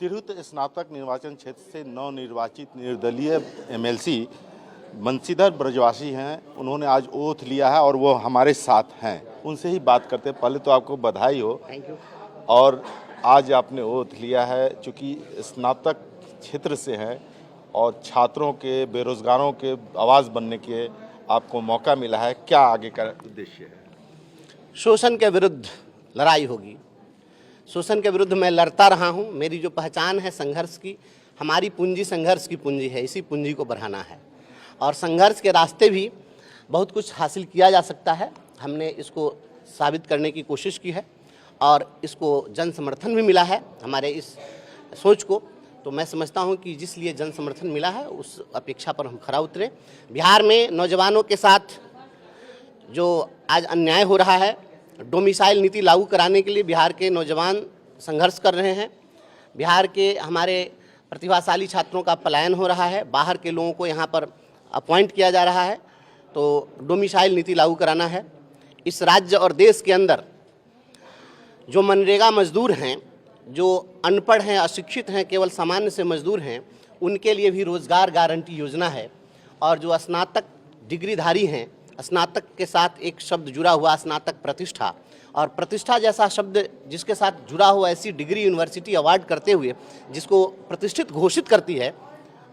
तिरहुत स्नातक निर्वाचन क्षेत्र से नवनिर्वाचित निर्दलीय एमएलसी बंशीधर ब्रजवासी हैं। उन्होंने आज ओथ लिया है और वो हमारे साथ हैं। उनसे ही बात करते हैं। पहले तो आपको बधाई हो। Thank you. और आज आपने ओथ लिया है, चूँकि स्नातक क्षेत्र से हैं और छात्रों के, बेरोजगारों के आवाज़ बनने के आपको मौका मिला है। क्या आगे का उद्देश्य है? शोषण के विरुद्ध लड़ाई होगी। शोषण के विरुद्ध मैं लड़ता रहा हूँ। मेरी जो पहचान है संघर्ष की, हमारी पूंजी संघर्ष की पूंजी है। इसी पूंजी को बढ़ाना है और संघर्ष के रास्ते भी बहुत कुछ हासिल किया जा सकता है। हमने इसको साबित करने की कोशिश की है और इसको जन समर्थन भी मिला है हमारे इस सोच को। तो मैं समझता हूं कि जिस लिए जन समर्थन मिला है उस अपेक्षा पर हम खरा उतरे। बिहार में नौजवानों के साथ जो आज अन्याय हो रहा है, डोमिसाइल नीति लागू कराने के लिए बिहार के नौजवान संघर्ष कर रहे हैं। बिहार के हमारे प्रतिभाशाली छात्रों का पलायन हो रहा है, बाहर के लोगों को यहाँ पर अपॉइंट किया जा रहा है। तो डोमिसाइल नीति लागू कराना है। इस राज्य और देश के अंदर जो मनरेगा मजदूर हैं, जो अनपढ़ हैं, अशिक्षित हैं, केवल सामान्य से मजदूर हैं, उनके लिए भी रोजगार गारंटी योजना है। और जो स्नातक डिग्रीधारी हैं, स्नातक के साथ एक शब्द जुड़ा हुआ, स्नातक प्रतिष्ठा, और प्रतिष्ठा जैसा शब्द जिसके साथ जुड़ा हुआ ऐसी डिग्री यूनिवर्सिटी अवार्ड करते हुए जिसको प्रतिष्ठित घोषित करती है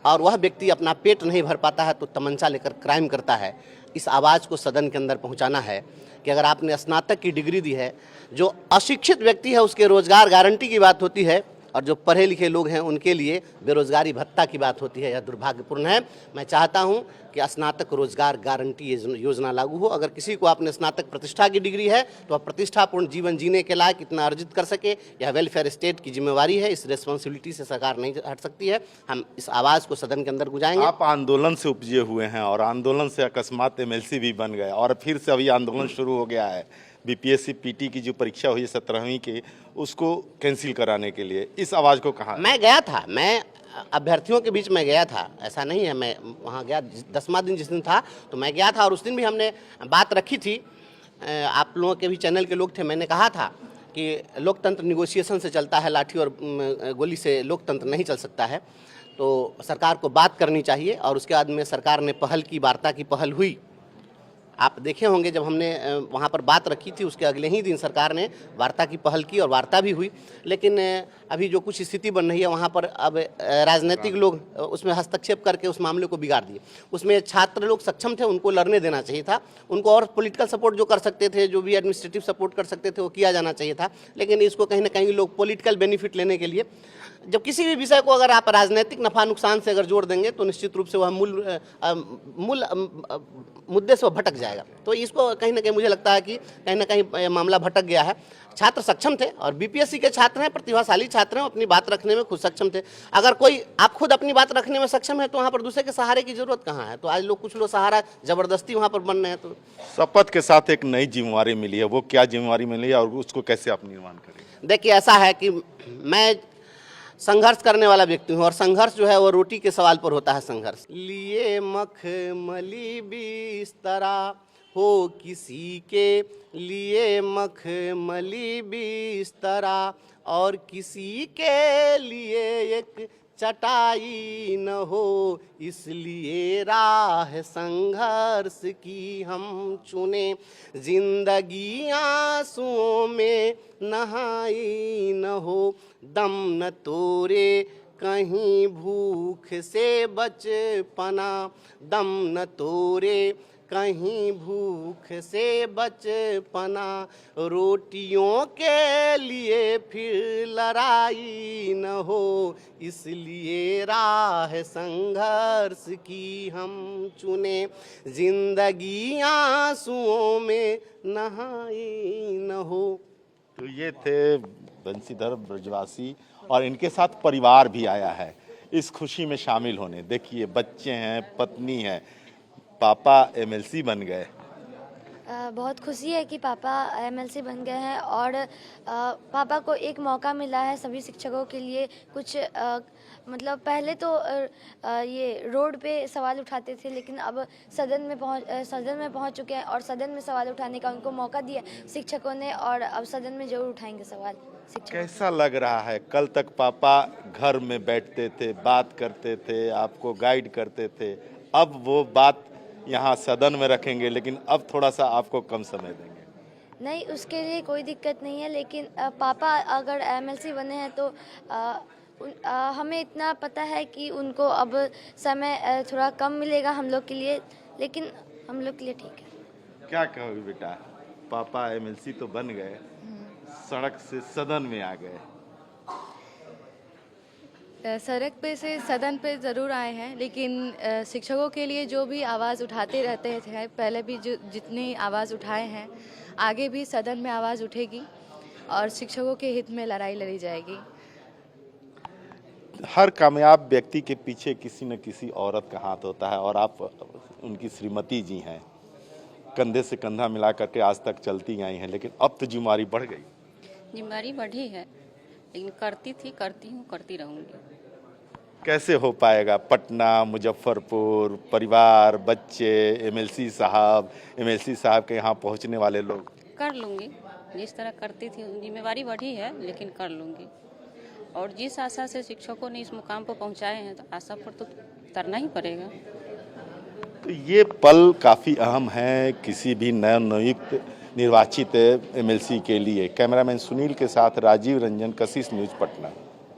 और वह व्यक्ति अपना पेट नहीं भर पाता है तो तमंचा लेकर क्राइम करता है। इस आवाज़ को सदन के अंदर पहुंचाना है कि अगर आपने स्नातक की डिग्री दी है, जो अशिक्षित व्यक्ति है उसके रोजगार गारंटी की बात होती है और जो पढ़े लिखे लोग हैं उनके लिए बेरोजगारी भत्ता की बात होती है। यह दुर्भाग्यपूर्ण है। मैं चाहता हूं कि स्नातक रोजगार गारंटी योजना लागू हो। अगर किसी को आपने स्नातक प्रतिष्ठा की डिग्री है तो वह प्रतिष्ठापूर्ण जीवन जीने के लायक इतना अर्जित कर सके। यह वेलफेयर स्टेट की जिम्मेवारी है। इस रिस्पॉन्सिबिलिटी से सरकार नहीं हट सकती है। हम इस आवाज़ को सदन के अंदर गुजाएंगे। आप आंदोलन से उपजे हुए हैं और आंदोलन से अकस्मात एमएलसी भी बन गए और फिर से अभी आंदोलन शुरू हो गया है। बीपीएससी पीटी की जो परीक्षा हुई है 17वीं की, उसको कैंसिल कराने के लिए इस आवाज़ को कहा। मैं गया था, मैं अभ्यर्थियों के बीच में गया था, ऐसा नहीं है। मैं वहाँ गया 10वां दिन जिस दिन था तो मैं गया था और उस दिन भी हमने बात रखी थी। आप लोगों के भी चैनल के लोग थे। मैंने कहा था कि लोकतंत्र निगोशिएशन से चलता है, लाठी और गोली से लोकतंत्र नहीं चल सकता है। तो सरकार को बात करनी चाहिए और उसके बाद में सरकार ने पहल की, वार्ता की पहल हुई। आप देखे होंगे जब हमने वहाँ पर बात रखी थी उसके अगले ही दिन सरकार ने वार्ता की पहल की और वार्ता भी हुई। लेकिन अभी जो कुछ स्थिति बन रही है वहाँ पर अब राजनीतिक लोग उसमें हस्तक्षेप करके उस मामले को बिगाड़ दिए। उसमें छात्र लोग सक्षम थे, उनको लड़ने देना चाहिए था। उनको और पॉलिटिकल सपोर्ट जो कर सकते थे, जो भी एडमिनिस्ट्रेटिव सपोर्ट कर सकते थे, वो किया जाना चाहिए था। लेकिन इसको कहीं ना कहीं लोग पॉलिटिकल बेनिफिट लेने के लिए, जब किसी भी विषय को अगर आप राजनीतिक नफा नुकसान से अगर जोड़ देंगे तो निश्चित रूप से वह मूल मुद्दे से वह भटक जाएगा। तो इसको कहीं ना कहीं मुझे लगता है कि कहीं ना कहीं मामला भटक गया है। छात्र सक्षम थे और बीपीएससी के छात्र हैं, प्रतिभाशाली छात्र हैं, अपनी बात रखने में खुद सक्षम थे। अगर कोई आप खुद अपनी बात रखने में सक्षम है तो वहाँ पर दूसरे के सहारे की जरूरत कहाँ है? तो आज लोग, कुछ लोग सहारा जबरदस्ती वहाँ पर बन रहे हैं। तो शपथ के साथ एक नई जिम्मेवारी मिली है, वो क्या जिम्मेवारी मिली है और उसको कैसे आप निर्माण करेंगे? देखिए, ऐसा है कि मैं संघर्ष करने वाला व्यक्ति हूँ और संघर्ष जो है वो रोटी के सवाल पर होता है। संघर्ष लिए मखमली बिस्तरा हो किसी के लिए मखमली बिस्तरा और किसी के लिए एक चटाई न हो, इसलिए राह संघर्ष की हम चुने। जिंदगी आंसुओं में नहाई न हो, दम न तोरे कहीं भूख से बचपना, दम न तोरे कहीं भूख से बचपना। रोटियों के लिए फिर लड़ाई न हो, इसलिए राह संघर्ष की हम चुने। जिंदगी आंसुओं में नहाई न हो। तो ये थे बंशीधर ब्रजवासी और इनके साथ परिवार भी आया है इस खुशी में शामिल होने। देखिए, बच्चे हैं, पत्नी है, पापा एमएलसी बन गए। बहुत खुशी है कि पापा एमएलसी बन गए हैं और पापा को एक मौका मिला है सभी शिक्षकों के लिए कुछ मतलब पहले तो ये रोड पे सवाल उठाते थे, लेकिन अब सदन में पहुंच चुके हैं और सदन में सवाल उठाने का उनको मौका दिया शिक्षकों ने, और अब सदन में जरूर उठाएंगे सवाल शिक्षक। कैसा लग रहा है? कल तक पापा घर में बैठते थे, बात करते थे, आपको गाइड करते थे, अब वो बात यहाँ सदन में रखेंगे, लेकिन अब थोड़ा सा आपको कम समय देंगे। नहीं, उसके लिए कोई दिक्कत नहीं है, लेकिन पापा अगर एमएलसी बने हैं तो हमें इतना पता है कि उनको अब समय थोड़ा कम मिलेगा हम लोग के लिए, लेकिन हम लोग के लिए ठीक है। क्या कहोगे बेटा, पापा एमएलसी तो बन गए, सड़क से सदन में आ गए। सड़क पे से सदन पे ज़रूर आए हैं, लेकिन शिक्षकों के लिए जो भी आवाज़ उठाते रहते थे, पहले भी जो जितनी आवाज़ उठाए हैं, आगे भी सदन में आवाज़ उठेगी और शिक्षकों के हित में लड़ाई लड़ी जाएगी। हर कामयाब व्यक्ति के पीछे किसी न किसी औरत का हाथ होता है, और आप उनकी श्रीमती जी हैं, कंधे से कंधा मिला करके आज तक चलती आई हैं, लेकिन अब तो जिम्मेदारी बढ़ गई। जिम्मेदारी बढ़ी है, लेकिन करती हूँ, करती रहूँगी। कैसे हो पाएगा? पटना, मुजफ्फरपुर, परिवार, बच्चे, एमएलसी साहब के यहाँ पहुँचने वाले लोग। कर लूँगी, जिस तरह करती थी। जिम्मेदारी बढ़ी है, लेकिन कर लूँगी। और जिस आशा से शिक्षकों ने इस मुकाम पर पहुँचाए हैं, तो आशा पर तो उतरना ही पड़ेगा। तो ये पल काफ़ी अहम है किसी भी नवनियुक्त निर्वाचित एमएलसी के लिए। कैमरामैन सुनील के साथ राजीव रंजन, कशिश न्यूज़, पटना।